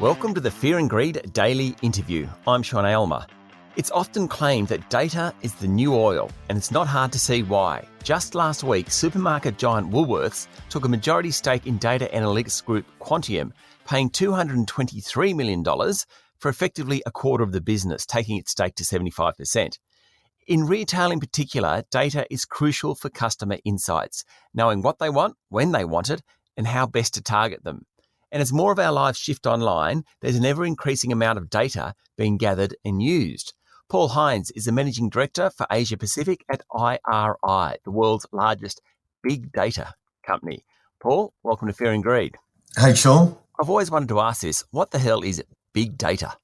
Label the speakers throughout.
Speaker 1: Welcome to the Fear and Greed Daily Interview. I'm Sean Aylmer. It's often claimed that data is the new oil, and it's not hard to see why. Just last week, supermarket giant Woolworths took a majority stake in data analytics group Quantium, paying $223 million for effectively a quarter of the business, taking its stake to 75%. In retail in particular, data is crucial for customer insights, knowing what they want, when they want it, and how best to target them. And as more of our lives shift online, there's an ever-increasing amount of data being gathered and used. Paul Hinds is the Managing Director for Asia Pacific at IRI, the world's largest big data company. Paul, welcome to Fear and Greed.
Speaker 2: Hey, Sean.
Speaker 1: I've always wanted to ask this. What the hell is big data?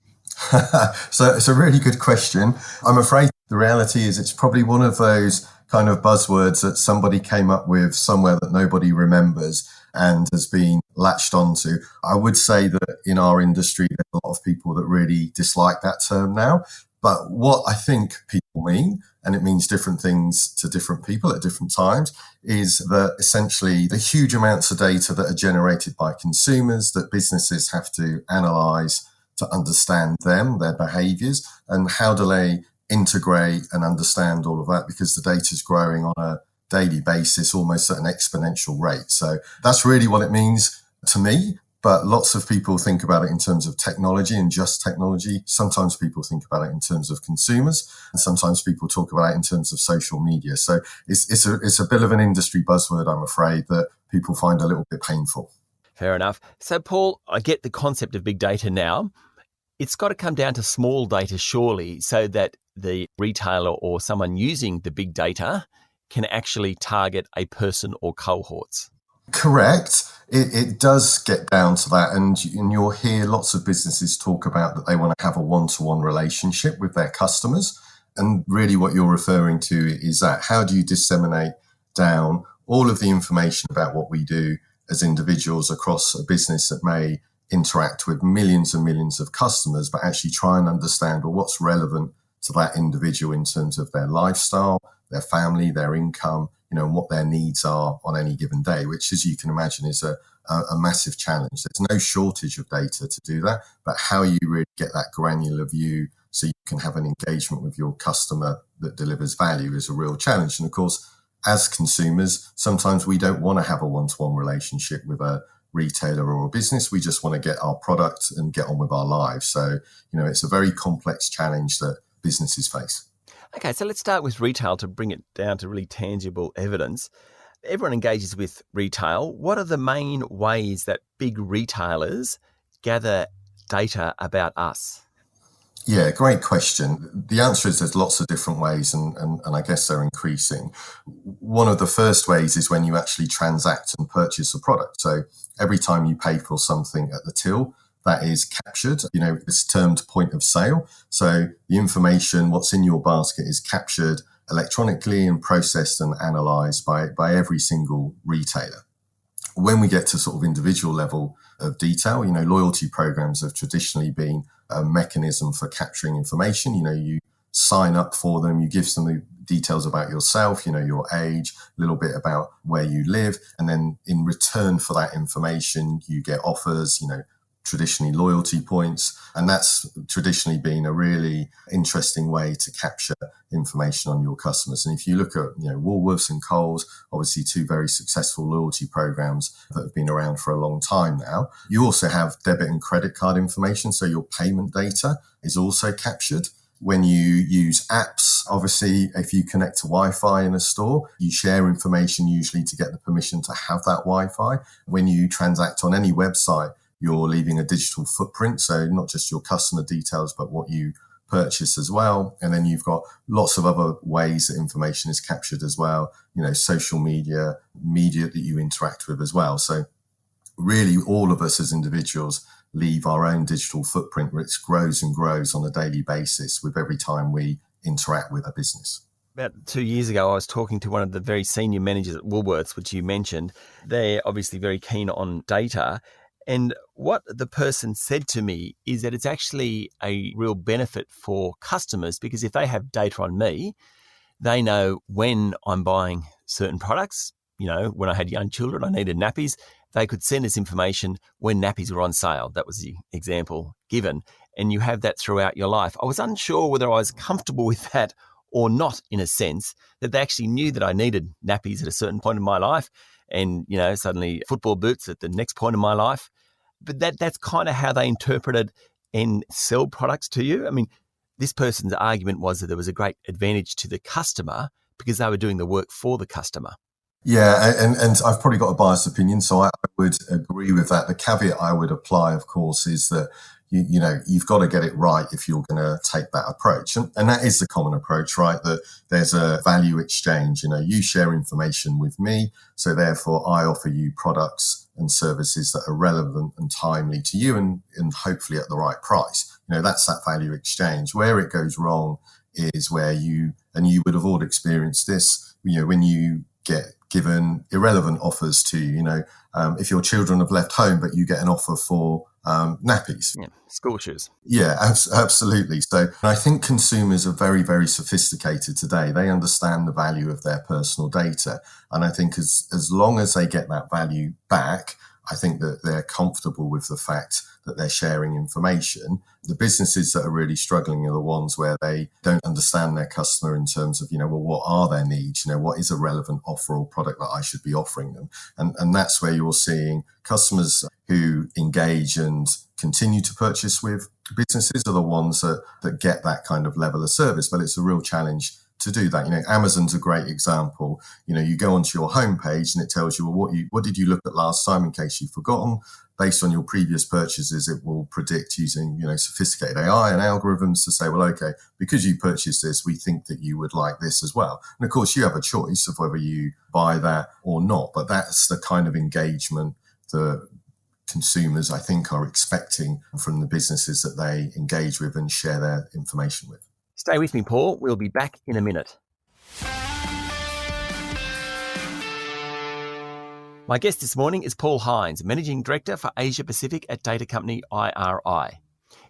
Speaker 2: So it's a really good question. I'm afraid the reality is it's probably one of those kind of buzzwords that somebody came up with somewhere that nobody remembers and has been latched onto. I would say that in our industry, there's a lot of people that really dislike that term now. But what I think people mean, and it means different things to different people at different times, is that essentially the huge amounts of data that are generated by consumers that businesses have to analyze to understand them, their behaviors, and how do they integrate and understand all of that, because the data is growing on a daily basis, almost at an exponential rate. So that's really what it means to me. But lots of people think about it in terms of technology and just technology. Sometimes people think about it in terms of consumers, and sometimes people talk about it in terms of social media. So it's a bit of an industry buzzword, I'm afraid, that people find a little bit painful.
Speaker 1: Fair enough. So, Paul, I get the concept of big data now. It's got to come down to small data, surely, so that the retailer or someone using the big data can actually target a person or cohorts.
Speaker 2: Correct. It does get down to that. And you'll hear lots of businesses talk about that they want to have a one-to-one relationship with their customers. And really what you're referring to is that. How do you disseminate down all of the information about what we do as individuals across a business that may interact with millions and millions of customers, but actually try and understand, well, what's relevant to that individual in terms of their lifestyle, their family, their income, and what their needs are on any given day, which, as you can imagine, is a massive challenge. There's no shortage of data to do that, but how you really get that granular view so you can have an engagement with your customer that delivers value is a real challenge. And of course, as consumers, sometimes we don't want to have a one-to-one relationship with a retailer or a business. We just want to get our product and get on with our lives. So, it's a very complex challenge that businesses face.
Speaker 1: Okay, so let's start with retail to bring it down to really tangible evidence. Everyone engages with retail. What are the main ways that big retailers gather data about us?
Speaker 2: Yeah, great question. The answer is there's lots of different ways, and I guess they're increasing. One of the first ways is when you actually transact and purchase a product. So every time you pay for something at the till, that is captured. It's termed point of sale. So the information, what's in your basket, is captured electronically and processed and analysed by every single retailer. When we get to sort of individual level of detail, loyalty programs have traditionally been a mechanism for capturing information. You sign up for them, you give some details about yourself, your age, a little bit about where you live. And then in return for that information, you get offers, traditionally loyalty points. And that's traditionally been a really interesting way to capture information on your customers. And if you look at, Woolworths and Coles, obviously two very successful loyalty programs that have been around for a long time now. You also have debit and credit card information. So your payment data is also captured. When you use apps, obviously, if you connect to Wi-Fi in a store, you share information usually to get the permission to have that Wi-Fi. When you transact on any website, you're leaving a digital footprint. So not just your customer details, but what you purchase as well. And then you've got lots of other ways that information is captured as well. Social media that you interact with as well. So really all of us as individuals leave our own digital footprint, which grows and grows on a daily basis with every time we interact with a business.
Speaker 1: About 2 years ago, I was talking to one of the very senior managers at Woolworths, which you mentioned. They're obviously very keen on data. And what the person said to me is that it's actually a real benefit for customers, because if they have data on me, they know when I'm buying certain products. When I had young children, I needed nappies. they could send us information when nappies were on sale. That was the example given. And you have that throughout your life. I was unsure whether I was comfortable with that or not, in a sense, that they actually knew that I needed nappies at a certain point in my life and, suddenly football boots at the next point in my life. But that's kind of how they interpreted and sell products to you. I mean, this person's argument was that there was a great advantage to the customer because they were doing the work for the customer.
Speaker 2: Yeah, and I've probably got a biased opinion, so I would agree with that. The caveat I would apply, of course, is that you've got to get it right if you're going to take that approach. And that is the common approach, right? That there's a value exchange. You share information with me, so therefore I offer you products and services that are relevant and timely to you and hopefully at the right price. That's that value exchange. Where it goes wrong is where you would have all experienced this, when you get given irrelevant offers to, if your children have left home, but you get an offer for nappies.
Speaker 1: Yeah, school shoes.
Speaker 2: Yeah, absolutely. So I think consumers are very, very sophisticated today. They understand the value of their personal data. And I think as long as they get that value back, I think that they're comfortable with the fact that they're sharing information. The businesses that are really struggling are the ones where they don't understand their customer in terms of, what are their needs? What is a relevant offer or product that I should be offering them? And that's where you're seeing customers who engage and continue to purchase with businesses are the ones that get that kind of level of service. But it's a real challenge to do that. Amazon's a great example. You go onto your homepage and it tells you, well, what did you look at last time in case you've forgotten? Based on your previous purchases, it will predict using, sophisticated AI and algorithms to say, well, okay, because you purchased this, we think that you would like this as well. And of course, you have a choice of whether you buy that or not. But that's the kind of engagement that consumers, I think, are expecting from the businesses that they engage with and share their information with.
Speaker 1: Stay with me, Paul. We'll be back in a minute. My guest this morning is Paul Hinds, Managing Director for Asia Pacific at data company IRI.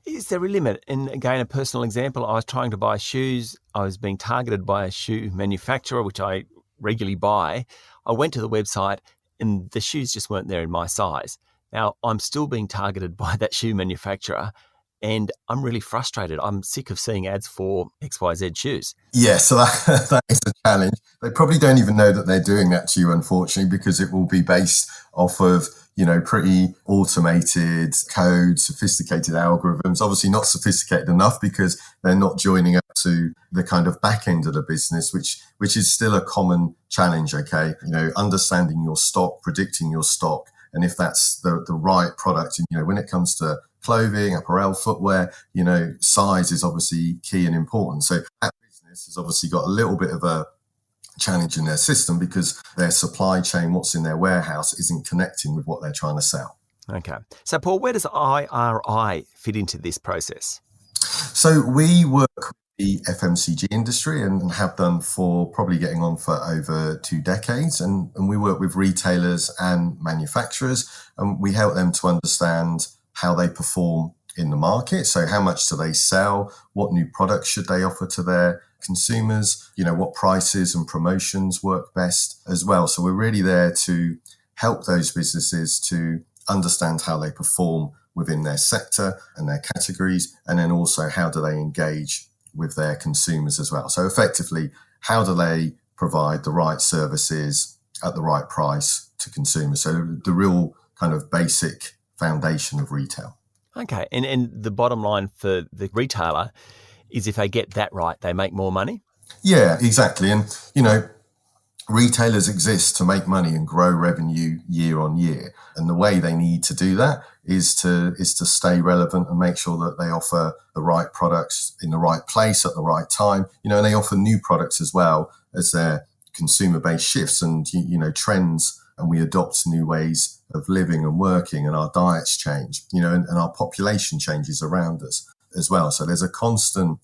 Speaker 1: Is there a limit? And again, a personal example, I was trying to buy shoes. I was being targeted by a shoe manufacturer, which I regularly buy. I went to the website and the shoes just weren't there in my size. Now, I'm still being targeted by that shoe manufacturer and I'm really frustrated. I'm sick of seeing ads for XYZ shoes.
Speaker 2: Yeah, so that is a challenge. They probably don't even know that they're doing that to you, unfortunately, because it will be based off of, pretty automated code, sophisticated algorithms, obviously not sophisticated enough because they're not joining up to the kind of back end of the business, which is still a common challenge, okay? Understanding your stock, predicting your stock, and if that's the right product, and, when it comes to clothing, apparel, footwear, size is obviously key and important. So that business has obviously got a little bit of a challenge in their system because their supply chain, what's in their warehouse, isn't connecting with what they're trying to sell.
Speaker 1: Okay. So, Paul, where does IRI fit into this process?
Speaker 2: So we work with the FMCG industry and have done for probably getting on for over 2 decades. And we work with retailers and manufacturers, and we help them to understand how they perform in the market. So how much do they sell? What new products should they offer to their consumers? What prices and promotions work best as well. So we're really there to help those businesses to understand how they perform within their sector and their categories. And then also how do they engage with their consumers as well. So effectively, how do they provide the right services at the right price to consumers? So the real kind of basic foundation of retail.
Speaker 1: Okay. And the bottom line for the retailer is if they get that right, they make more money?
Speaker 2: Yeah, exactly. And, retailers exist to make money and grow revenue year on year. And the way they need to do that is to stay relevant and make sure that they offer the right products in the right place at the right time. And they offer new products as well as their consumer base shifts and, trends, and we adopt new ways of living and working, and our diets change, and our population changes around us as well. So there's a constant,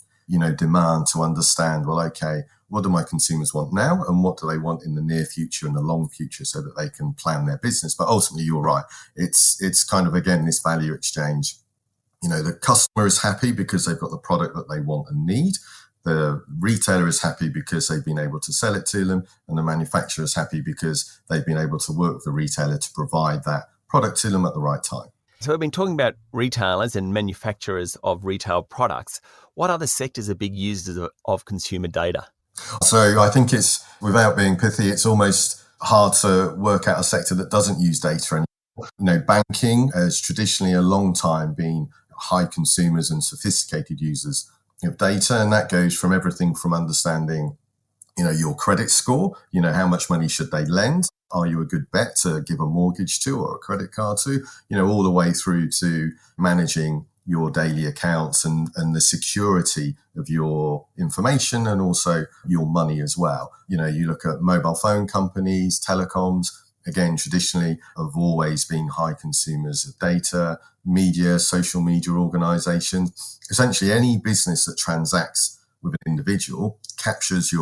Speaker 2: demand to understand, well, okay, what do my consumers want now and what do they want in the near future and the long future so that they can plan their business. But ultimately, you're right. It's kind of, again, this value exchange. The customer is happy because they've got the product that they want and need. The retailer is happy because they've been able to sell it to them, and the manufacturer is happy because they've been able to work with the retailer to provide that product to them at the right time.
Speaker 1: So we've been talking about retailers and manufacturers of retail products. What other sectors are big users of consumer data?
Speaker 2: So I think it's, without being pithy, it's almost hard to work out a sector that doesn't use data anymore. Banking has traditionally a long time been high consumers and sophisticated users of data, and that goes from everything from understanding, your credit score, how much money should they lend? Are you a good bet to give a mortgage to or a credit card to? All the way through to managing your daily accounts and the security of your information and also your money as well. You look at mobile phone companies, telecoms, again, traditionally have always been high consumers of data, media, social media organizations. Essentially, any business that transacts with an individual captures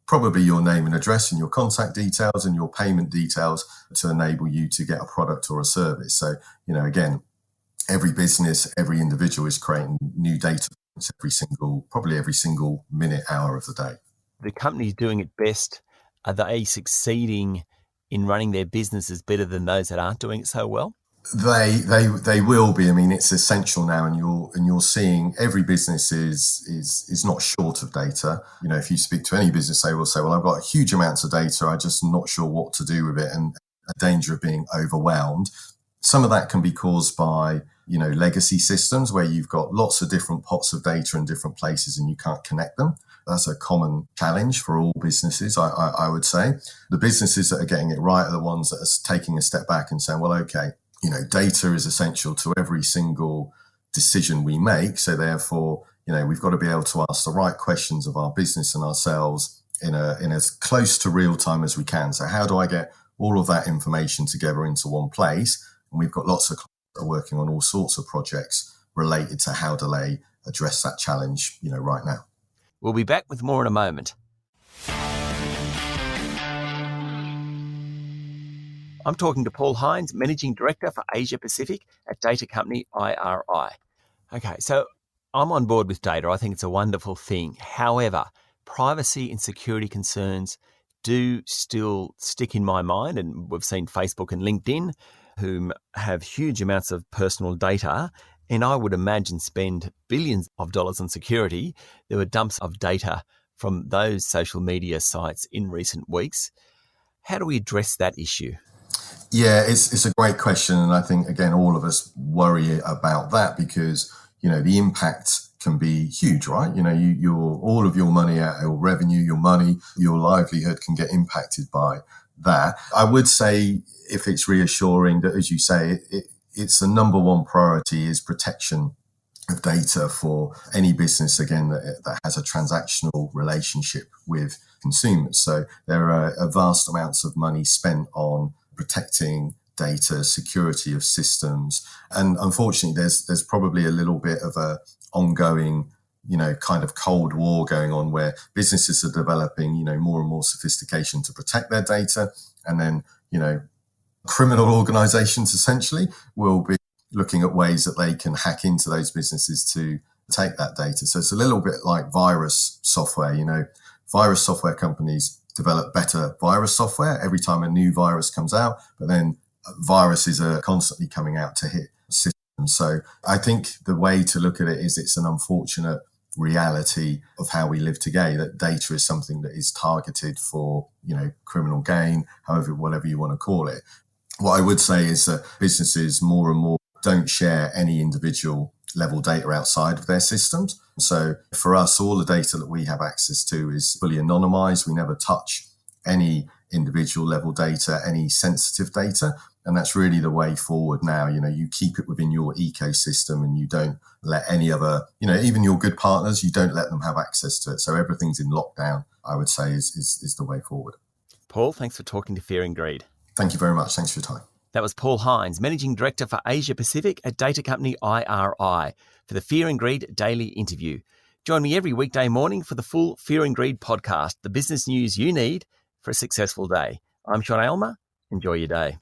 Speaker 2: probably your name and address and your contact details and your payment details to enable you to get a product or a service. So, again, every business, every individual is creating new data probably every single minute, hour of the day.
Speaker 1: The companies doing it best, are they succeeding in running their businesses better than those that aren't doing it so well?
Speaker 2: They will be. I mean, it's essential now, and you're seeing every business is not short of data. If you speak to any business, they will say, "Well, I've got huge amounts of data. I'm just not sure what to do with it," and a danger of being overwhelmed. Some of that can be caused by legacy systems where you've got lots of different pots of data in different places and you can't connect them. That's a common challenge for all businesses, I would say. The businesses that are getting it right are the ones that are taking a step back and saying, well, okay, data is essential to every single decision we make. So therefore, we've got to be able to ask the right questions of our business and ourselves in as close to real time as we can. So how do I get all of that information together into one place? And we've got lots of clients that are working on all sorts of projects related to how do they address that challenge, right now.
Speaker 1: We'll be back with more in a moment. I'm talking to Paul Hinds, Managing Director for Asia Pacific at data company IRI. Okay, so I'm on board with data. I think it's a wonderful thing. However, privacy and security concerns do still stick in my mind, and we've seen Facebook and LinkedIn, who have huge amounts of personal data, and I would imagine spend billions of dollars on security. There were dumps of data from those social media sites in recent weeks. How do we address that issue?
Speaker 2: Yeah, it's a great question. And I think, again, all of us worry about that because, the impact can be huge, right? All of your money, your revenue, your money, your livelihood can get impacted by that. I would say, if it's reassuring, that, as you say, it's the number one priority is protection of data for any business, again, that has a transactional relationship with consumers. So there are vast amounts of money spent on protecting data, security of systems. And unfortunately, there's probably a little bit of a ongoing, kind of Cold War going on where businesses are developing, more and more sophistication to protect their data. And then, criminal organizations essentially will be looking at ways that they can hack into those businesses to take that data. So it's a little bit like virus software. Virus software companies develop better virus software every time a new virus comes out, but then viruses are constantly coming out to hit systems. So I think the way to look at it is it's an unfortunate reality of how we live today, that data is something that is targeted for, criminal gain, whatever you want to call it. What I would say is that businesses more and more don't share any individual level data outside of their systems. So for us, all the data that we have access to is fully anonymized. We never touch any individual level data, any sensitive data. And that's really the way forward now. You keep it within your ecosystem and you don't let any other, even your good partners, you don't let them have access to it. So everything's in lockdown, I would say, is the way forward.
Speaker 1: Paul, thanks for talking to Fear and Greed.
Speaker 2: Thank you very much. Thanks for your time.
Speaker 1: That was Paul Hinds, Managing Director for Asia Pacific at data company IRI, for the Fear and Greed Daily Interview. Join me every weekday morning for the full Fear and Greed podcast, the business news you need for a successful day. I'm Sean Aylmer. Enjoy your day.